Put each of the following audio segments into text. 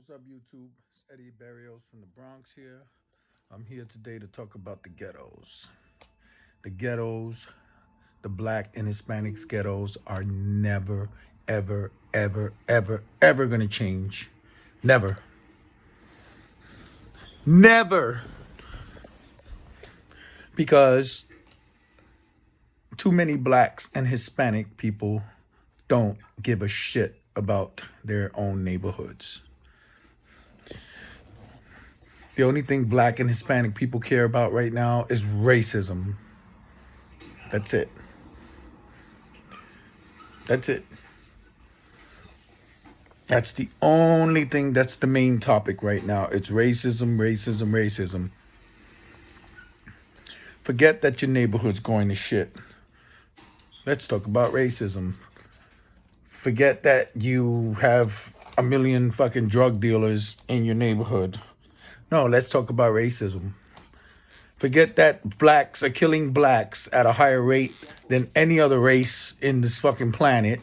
What's up, YouTube? It's Eddie Berrios from the Bronx here. I'm here today to talk about the ghettos. The ghettos, the black and Hispanics ghettos are never, ever, ever, ever, ever gonna change. Never. Never. Because too many blacks and Hispanic people don't give a shit about their own neighborhoods. The only thing black and Hispanic people care about right now is racism. That's it. That's it. That's the only thing that's the main topic right now. It's racism, racism, racism. Forget that your neighborhood's going to shit. Let's talk about racism. Forget that you have a million fucking drug dealers in your neighborhood. No, let's talk about racism. Forget that blacks are killing blacks at a higher rate than any other race in this fucking planet.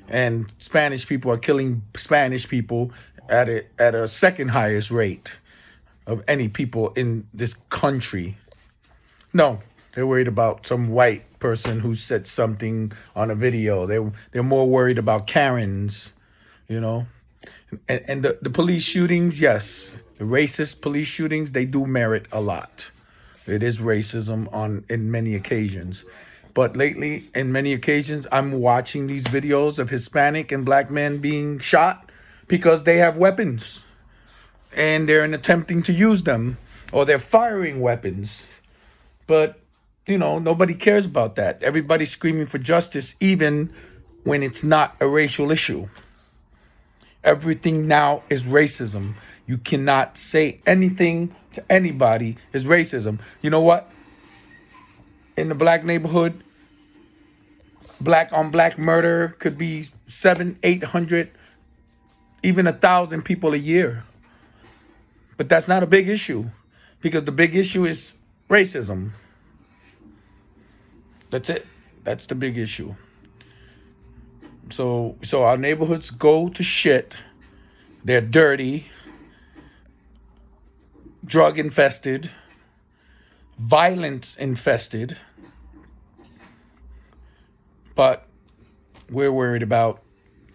And Spanish people are killing Spanish people at a second highest rate of any people in this country. No, they're worried about some white person who said something on a video. They're more worried about Karens, you know. And the police shootings, yes, the racist police shootings, they do merit a lot. It is racism on in many occasions. But lately, in many occasions, I'm watching these videos of Hispanic and black men being shot because they have weapons and they're attempting to use them or they're firing weapons. But, nobody cares about that. Everybody's screaming for justice, even when it's not a racial issue. Everything now is racism. You cannot say anything to anybody is racism. You know what? In the black neighborhood, black on black murder could be 700, 800, even 1,000 people a year. But that's not a big issue because the big issue is racism. That's it. That's the big issue. So our neighborhoods go to shit. They're dirty, drug infested, violence infested. But we're worried about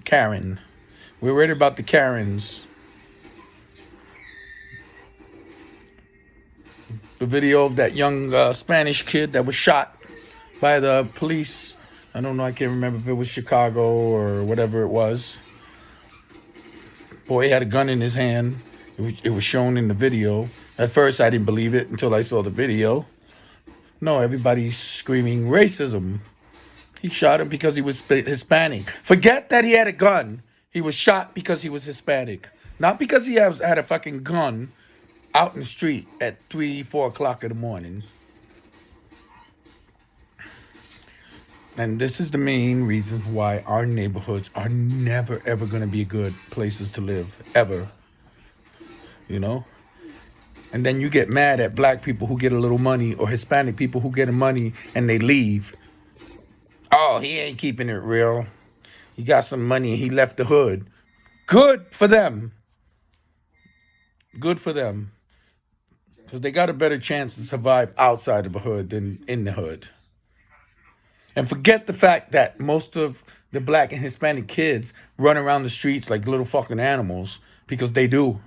Karen. We're worried about the Karens. The video of that young Spanish kid that was shot by the police. I don't know. I can't remember if it was Chicago or whatever it was. Boy had a gun in his hand. It was shown in the video. At first, I didn't believe it until I saw the video. No, everybody's screaming racism. He shot him because he was Hispanic. Forget that he had a gun. He was shot because he was Hispanic. Not because he had a fucking gun out in the street at 3, 4 o'clock in the morning. And this is the main reason why our neighborhoods are never, ever going to be good places to live. Ever. And then you get mad at black people who get a little money or Hispanic people who get money and they leave. Oh, he ain't keeping it real. He got some money. He left the hood. Good for them. Good for them. Because they got a better chance to survive outside of the hood than in the hood. And forget the fact that most of the black and Hispanic kids run around the streets like little fucking animals because they do.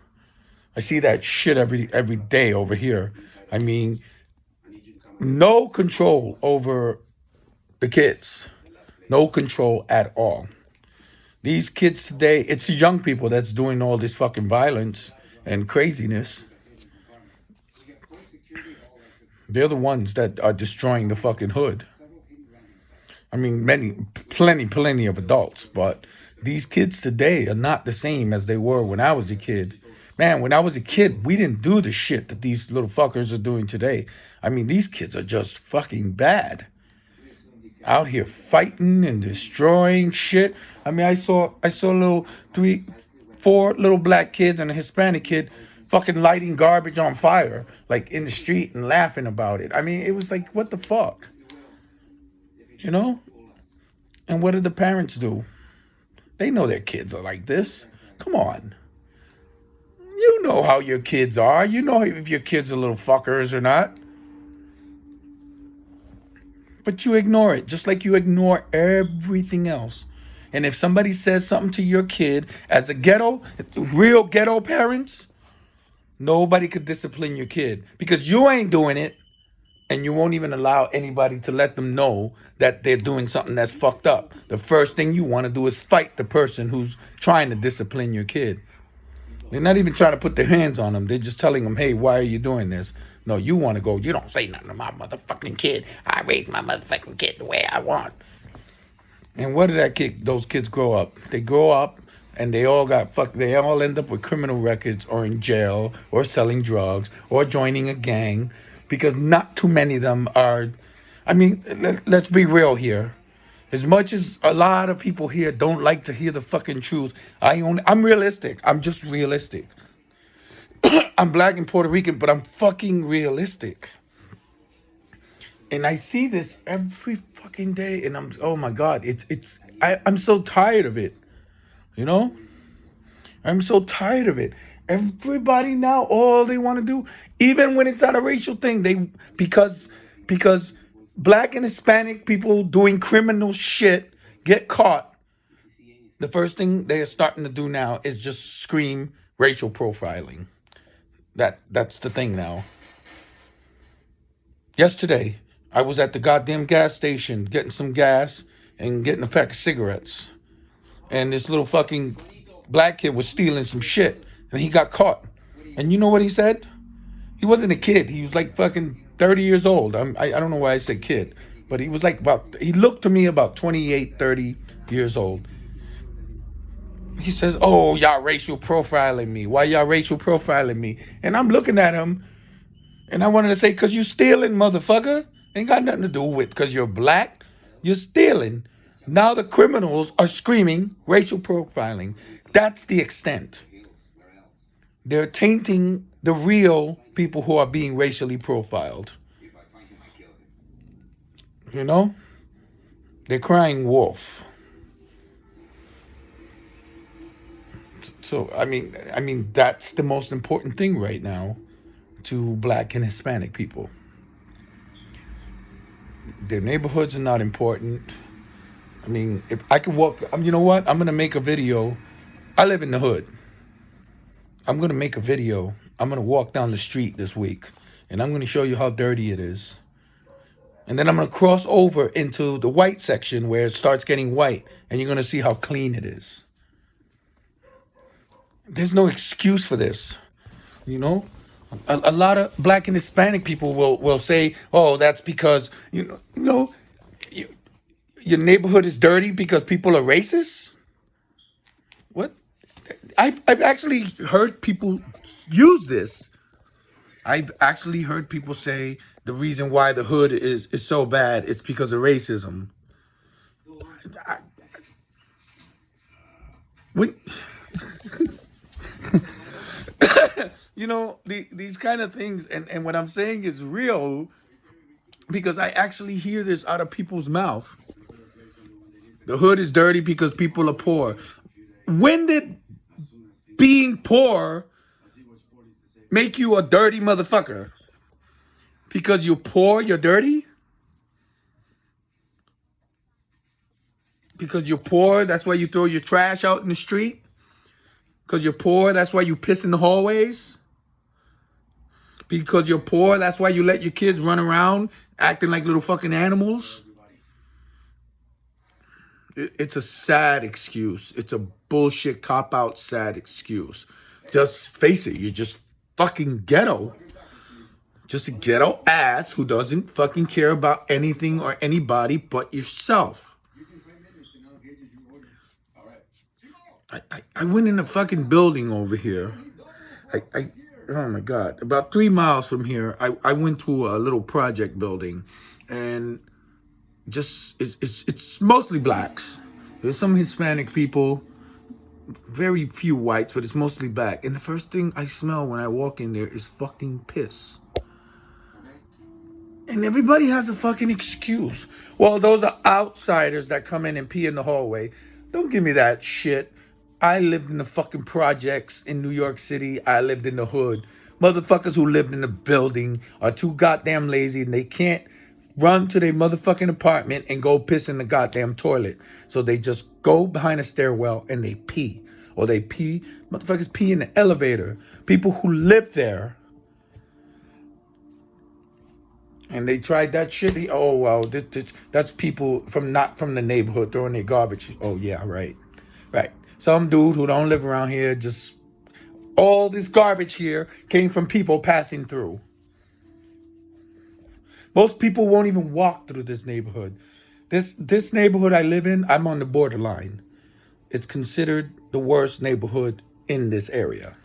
I see that shit every day over here. I mean, no control over the kids. No control at all. These kids today, it's the young people that's doing all this fucking violence and craziness. They're the ones that are destroying the fucking hood. I mean, plenty of adults, but these kids today are not the same as they were when I was a kid. Man, when I was a kid, we didn't do the shit that these little fuckers are doing today. I mean, these kids are just fucking bad. Out here fighting and destroying shit. I mean, I saw little 3, 4 little black kids and a Hispanic kid fucking lighting garbage on fire, like in the street and laughing about it. I mean, it was like, what the fuck? And what did the parents do? They know their kids are like this. Come on. You know how your kids are. You know if your kids are little fuckers or not. But you ignore it, just like you ignore everything else. And if somebody says something to your kid as a ghetto, real ghetto parents, nobody could discipline your kid because you ain't doing it and you won't even allow anybody to let them know that they're doing something that's fucked up. The first thing you want to do is fight the person who's trying to discipline your kid. They're not even trying to put their hands on them. They're just telling them, hey, why are you doing this? No, you want to go, you don't say nothing to my motherfucking kid. I raise my motherfucking kid the way I want. And what did those kids grow up? They grow up and they all they all end up with criminal records or in jail or selling drugs or joining a gang because not too many of them are, I mean, let's be real here. As much as a lot of people here don't like to hear the fucking truth, I'm realistic. I'm just realistic. I'm black and Puerto Rican, but I'm fucking realistic. And I see this every fucking day, and oh my god, I'm so tired of it. You know, I'm so tired of it. Everybody now, all they want to do, even when it's not a racial thing, because black and Hispanic people doing criminal shit get caught. The first thing they are starting to do now is just scream racial profiling. That's the thing now. Yesterday, I was at the goddamn gas station getting some gas and getting a pack of cigarettes. And this little fucking black kid was stealing some shit. And he got caught. And you know what he said? He wasn't a kid. He was like fucking 30 years old. I don't know why I said kid. But he was like he looked to me about 28, 30 years old. He says, oh, y'all racial profiling me. Why y'all racial profiling me? And I'm looking at him and I wanted to say, because you stealing, motherfucker. Ain't got nothing to do with because you're black. You're stealing. Now the criminals are screaming racial profiling. That's the extent. They're tainting the real people who are being racially profiled. You know? They're crying wolf. So I mean that's the most important thing right now to black and Hispanic people. Their neighborhoods are not important. I mean, if I could walk, you know what? I'm gonna make a video. I live in the hood. I'm gonna make a video. I'm gonna walk down the street this week, and I'm gonna show you how dirty it is. And then I'm gonna cross over into the white section where it starts getting white, and you're gonna see how clean it is. There's no excuse for this, you know. A lot of black and Hispanic people will say, "Oh, that's because you, your neighborhood is dirty because people are racist." What? I've actually heard people use this. I've actually heard people say the reason why the hood is so bad is because of racism. I, when, these kind of things, and what I'm saying is real because I actually hear this out of people's mouth. The hood is dirty because people are poor. When did being poor make you a dirty motherfucker? Because you're poor, you're dirty? Because you're poor, that's why you throw your trash out in the street? Because you're poor, that's why you piss in the hallways? Because you're poor, that's why you let your kids run around acting like little fucking animals? It's a sad excuse. It's a bullshit cop-out sad excuse. Just face it, you're just fucking ghetto. Just a ghetto ass who doesn't fucking care about anything or anybody but yourself. I went in a fucking building over here. Oh my God. About 3 miles from here, I went to a little project building. And just, it's mostly blacks. There's some Hispanic people, very few whites, but it's mostly black. And the first thing I smell when I walk in there is fucking piss. And everybody has a fucking excuse. Well, those are outsiders that come in and pee in the hallway. Don't give me that shit. I lived in the fucking projects in New York City. I lived in the hood. Motherfuckers who lived in the building are too goddamn lazy and they can't run to their motherfucking apartment and go piss in the goddamn toilet. So they just go behind a stairwell and they pee. Or they pee, motherfuckers pee in the elevator. People who live there and they tried that shit. Oh well, that's people from not from the neighborhood throwing their garbage. Oh yeah, right, right. Some dude who don't live around here just all this garbage here came from people passing through. Most people won't even walk through this neighborhood. This neighborhood I live in, I'm on the borderline. It's considered the worst neighborhood in this area.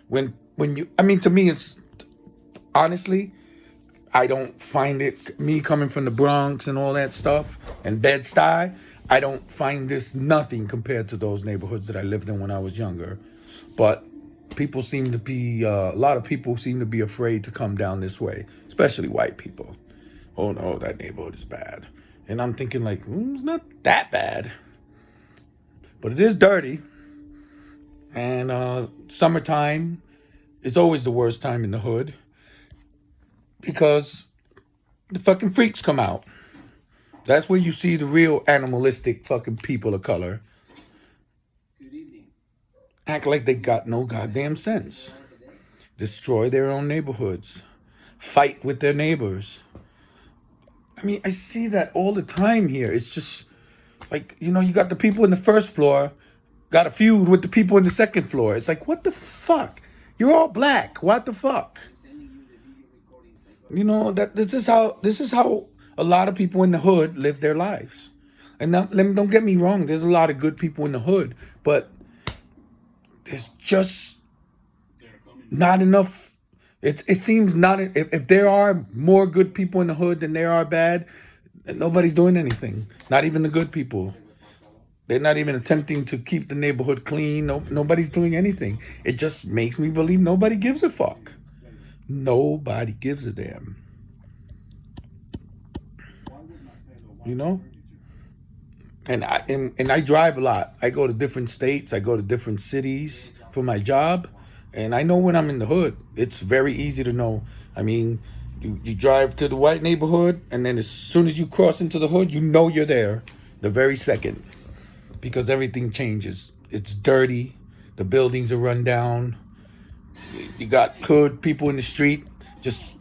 When you, I mean, to me, it's honestly, I don't find it, me coming from the Bronx and all that stuff and Bed-Stuy, I don't find this nothing compared to those neighborhoods that I lived in when I was younger. But people seem to be, a lot of people seem to be afraid to come down this way, especially white people. Oh no, that neighborhood is bad. And I'm thinking like, it's not that bad. But it is dirty. And summertime is always the worst time in the hood because the fucking freaks come out. That's where you see the real animalistic fucking people of color act like they got no goddamn sense. Destroy their own neighborhoods. Fight with their neighbors. I mean, I see that all the time here. It's just like, you got the people in the first floor got a feud with the people in the second floor. It's like, what the fuck? You're all black. What the fuck? That this is how a lot of people in the hood live their lives. And now, don't get me wrong, there's a lot of good people in the hood, but there's just not enough. It seems not, if there are more good people in the hood than there are bad, nobody's doing anything. Not even the good people. They're not even attempting to keep the neighborhood clean. No, nobody's doing anything. It just makes me believe nobody gives a fuck. Nobody gives a damn. You know? And I drive a lot. I go to different states. I go to different cities for my job. And I know when I'm in the hood. It's very easy to know. I mean, you drive to the white neighborhood, and then as soon as you cross into the hood, you know you're there the very second. Because everything changes. It's dirty. The buildings are run down. You got hood people in the street. Just,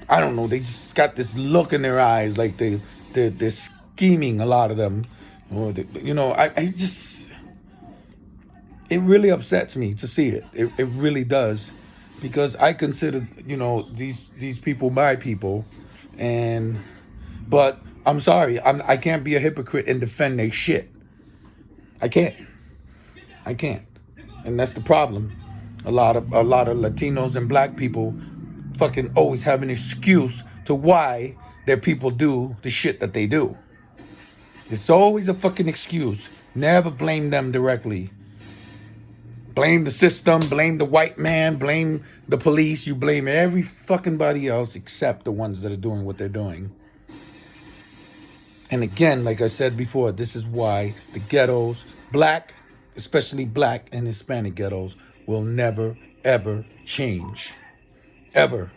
I don't know. They just got this look in their eyes, like they're scheming. A lot of them, or I just, it really upsets me to see it. It really does, because I consider these people my people, but I'm sorry, I can't be a hypocrite and defend they shit. I can't. I can't. And that's the problem. A lot of Latinos and black people fucking always have an excuse to why their people do the shit that they do. It's always a fucking excuse. Never blame them directly. Blame the system, blame the white man, blame the police. You blame every fucking body else except the ones that are doing what they're doing. And again, like I said before, this is why the ghettos, black, especially black and Hispanic ghettos, will never, ever change. Ever.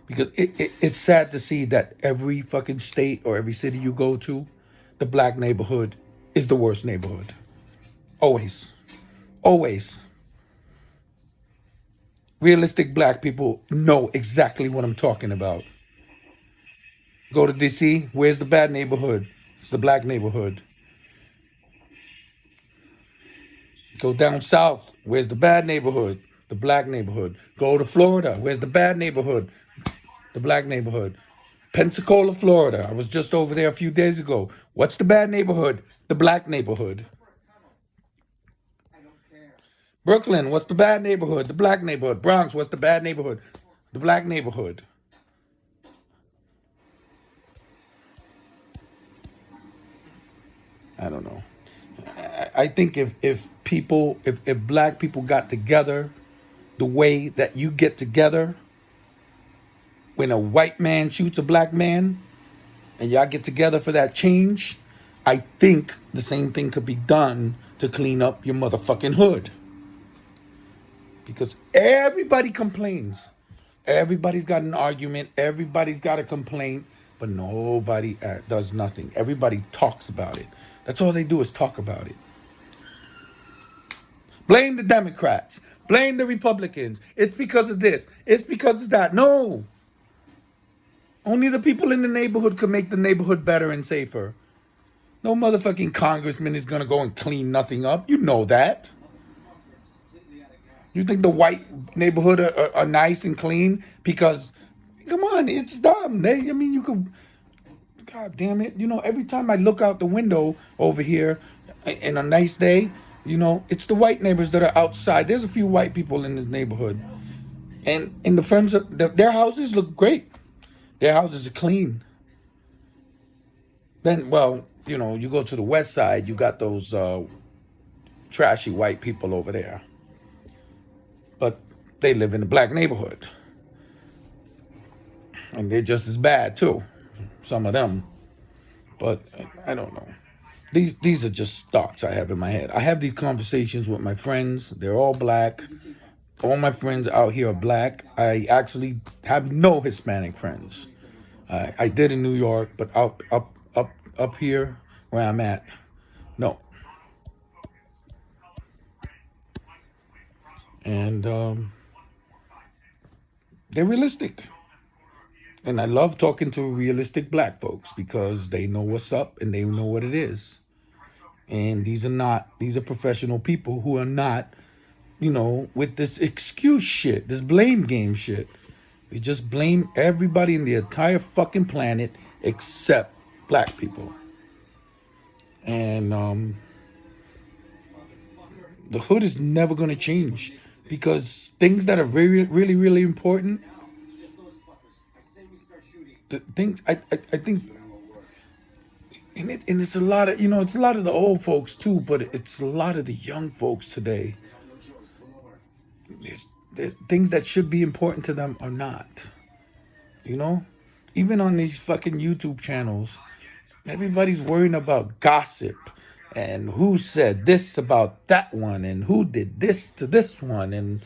Because it's sad to see that every fucking state or every city you go to, the black neighborhood is the worst neighborhood. Always. Always. Realistic black people know exactly what I'm talking about. Go to DC, where's the bad neighborhood? It's the black neighborhood. Go down south, where's the bad neighborhood? The black neighborhood. Go to Florida, where's the bad neighborhood? The black neighborhood. Pensacola, Florida. I was just over there a few days ago. What's the bad neighborhood? The black neighborhood. Brooklyn, what's the bad neighborhood? The black neighborhood. Bronx, what's the bad neighborhood? The black neighborhood. I don't know. I think if black people got together the way that you get together when a white man shoots a black man and y'all get together for that change, I think the same thing could be done to clean up your motherfucking hood. Because everybody complains. Everybody's got an argument. Everybody's got a complaint, but nobody does nothing. Everybody talks about it. That's all they do is talk about it. Blame the Democrats. Blame the Republicans. It's because of this. It's because of that. No. Only the people in the neighborhood can make the neighborhood better and safer. No motherfucking congressman is going to go and clean nothing up. You know that. You think the white neighborhood are nice and clean? Because, come on, it's dumb. You could, God damn it. Every time I look out the window over here in a nice day, it's the white neighbors that are outside. There's a few white people in this neighborhood. And in the front of their houses look great. Their houses are clean. Then, well, you go to the west side, you got those trashy white people over there. But they live in a black neighborhood. And they're just as bad, too. Some of them. But I don't know. These are just thoughts I have in my head. I have these conversations with my friends. They're all black. All my friends out here are black. I actually have no Hispanic friends. I did in New York, but up here where I'm at, no. And they're realistic. And I love talking to realistic black folks because they know what's up and they know what it is. And these are professional people who are not, with this excuse shit, this blame game shit. We just blame everybody in the entire fucking planet except black people. And the hood is never going to change because things that are very, really, really important, the things I think, and it's a lot of it's a lot of the old folks too, but it's a lot of the young folks today. There's things that should be important to them are not. Even on these fucking YouTube channels, everybody's worrying about gossip and who said this about that one and who did this to this one and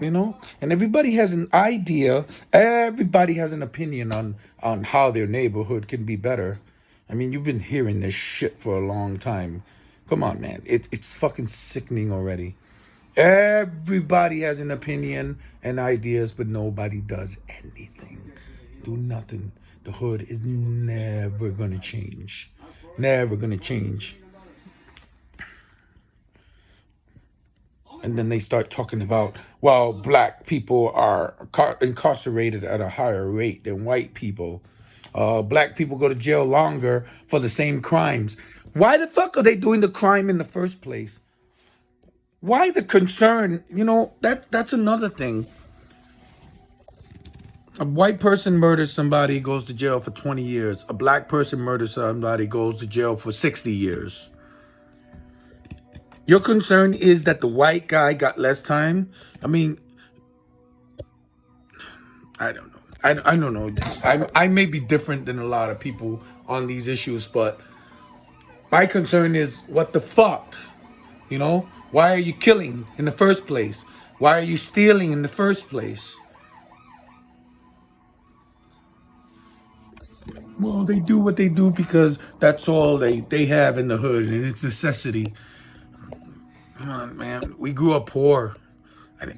and everybody has an idea, everybody has an opinion on how their neighborhood can be better. You've been hearing this shit for a long time. Come on, man. It's fucking sickening already. Everybody has an opinion and ideas, but nobody does anything. Do nothing. The hood is never going to change. Never going to change. And then they start talking about, well, black people are incarcerated at a higher rate than white people. Black people go to jail longer for the same crimes. Why the fuck are they doing the crime in the first place? Why the concern? That's another thing. A white person murders somebody, goes to jail for 20 years. A black person murders somebody, goes to jail for 60 years. Your concern is that the white guy got less time? I don't know. I don't know. I may be different than a lot of people on these issues, but my concern is what the fuck? Why are you killing in the first place? Why are you stealing in the first place? Well, they do what they do because that's all they have in the hood and it's necessity. Come on, man. We grew up poor.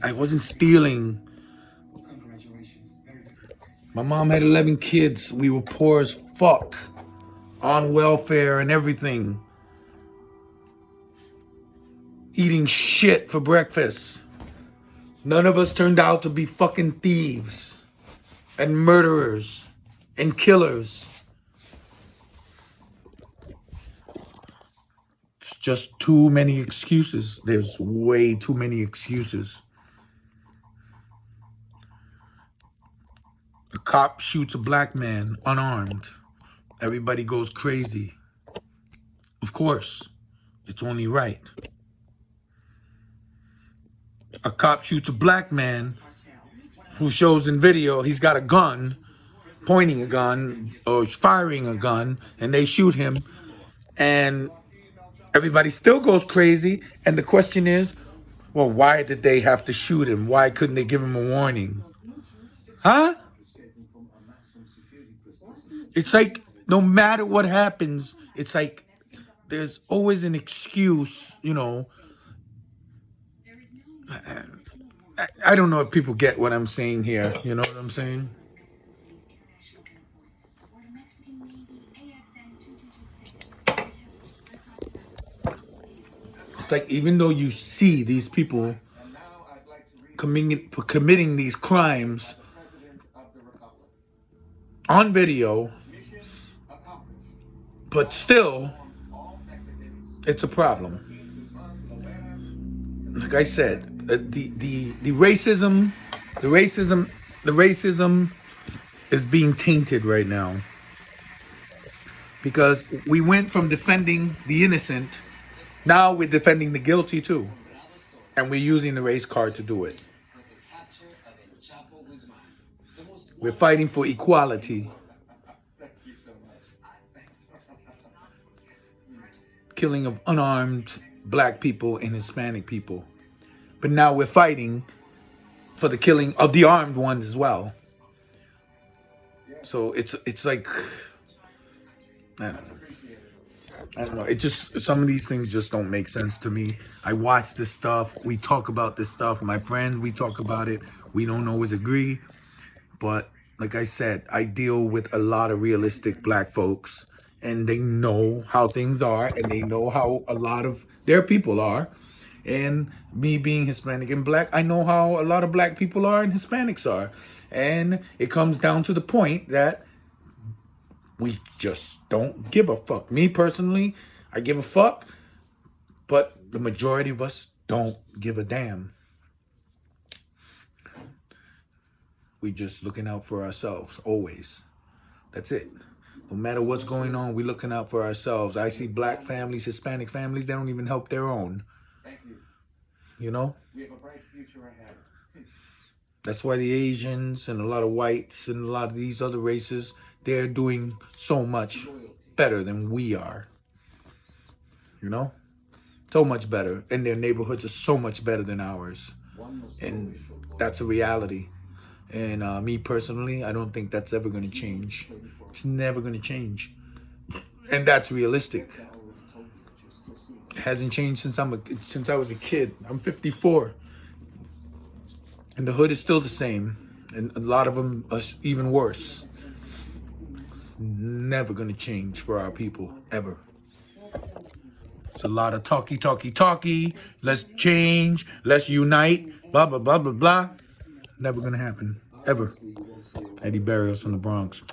I wasn't stealing. My mom had 11 kids. We were poor as fuck. On welfare and everything. Eating shit for breakfast. None of us turned out to be fucking thieves. And murderers. And killers. It's just too many excuses. There's way too many excuses. A cop shoots a black man unarmed. Everybody goes crazy. Of course, it's only right. A cop shoots a black man who shows in video he's got a gun. pointing a gun or firing a gun, and they shoot him, and everybody still goes crazy. And the question is, well, why did they have to shoot him? Why couldn't they give him a warning? Huh? It's like no matter what happens, it's like there's always an excuse, you know. I don't know if people get what I'm saying here. You know what I'm saying? It's like even though you see these people committing these crimes on video, but still, it's a problem. Like I said, the racism, the racism, the racism is being tainted right now because we went from defending the innocent, now we're defending the guilty too, and we're using the race card to do it. We're fighting for equality. Killing of unarmed black people and Hispanic people. But now we're fighting for the killing of the armed ones as well. So it's like I don't know. I don't know. It just some of these things just don't make sense to me. I watch this stuff. We talk about this stuff. My friends, we talk about it. We don't always agree. But like I said, I deal with a lot of realistic black folks, and they know how things are, and they know how a lot of their people are. And me being Hispanic and black, I know how a lot of black people are and Hispanics are. And it comes down to the point that we just don't give a fuck. Me personally, I give a fuck, but the majority of us don't give a damn. We just looking out for ourselves, always. That's it. No matter what's going on, we looking out for ourselves. I see black families, Hispanic families, they don't even help their own. You know? We have a bright future ahead. That's why the Asians and a lot of whites and a lot of these other races, they're doing so much better than we are. You know? So much better. And their neighborhoods are so much better than ours. And that's a reality. And me personally, I don't think that's ever going to change. It's never going to change. And that's realistic. It hasn't changed since I was a kid. I'm 54. And the hood is still the same. And a lot of them are even worse. It's never going to change for our people, ever. It's a lot of talky. Let's change. Let's unite. Blah, blah, blah, blah, blah. Never going to happen. Ever. Eddie Berrios from the Bronx.